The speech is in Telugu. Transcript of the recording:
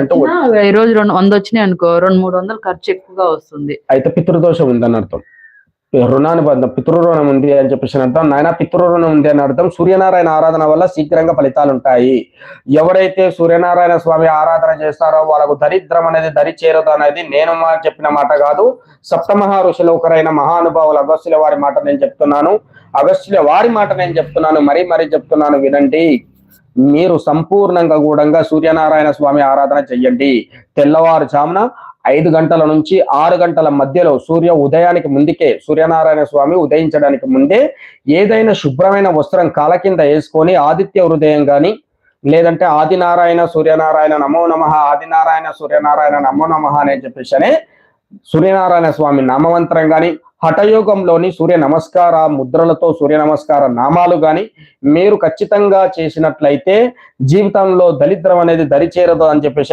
అంటే ఈ రోజు 100 వచ్చినాయి అనుకో, 200-300 ఖర్చు ఎక్కువగా వస్తుంది. అయితే పితృదోషం ఉందని అర్థం. రుణానుబంధం, పితృరుణం ఉంది అని చెప్పేసి అర్థం. నాయన పితృరుణం ఉంది అని అర్థం. సూర్యనారాయణ ఆరాధన వల్ల శీఘ్రంగా ఫలితాలు ఉంటాయి. ఎవరైతే సూర్యనారాయణ స్వామి ఆరాధన చేస్తారో వాళ్ళకు దరిద్రం అనేది దరి చేరదు అనేది నేను చెప్పిన మాట కాదు. సప్తమహా ఋషులు ఒకరైన మహానుభావులు అగస్త్యుల వారి మాట నేను చెప్తున్నాను. అగస్త్యుల వారి మాట నేను చెప్తున్నాను. మరీ చెప్తున్నాను, వినండి. మీరు సంపూర్ణంగా కూడా సూర్యనారాయణ స్వామి ఆరాధన చెయ్యండి. తెల్లవారుజామున 5 గంటల నుంచి 6 గంటల మధ్యలో సూర్య ఉదయానికి ముందుకే, సూర్యనారాయణ స్వామి ఉదయించడానికి ముందే ఏదైనా శుభ్రమైన వస్త్రం కాల కింద వేసుకొని ఆదిత్య హృదయం గాని, లేదంటే ఆదినారాయణ సూర్యనారాయణ నమో నమః, ఆదినారాయణ సూర్యనారాయణ నమో నమః అని చెప్పేసి సూర్యనారాయణ స్వామి నామమంత్రం గాని, హఠయోగంలోని సూర్య నమస్కార ముద్రలతో సూర్య నమస్కార నామాలు గాని మీరు ఖచ్చితంగా చేసినట్లయితే జీవితంలో దరిద్రం అనేది దరి చేరదు అని చెప్పేసి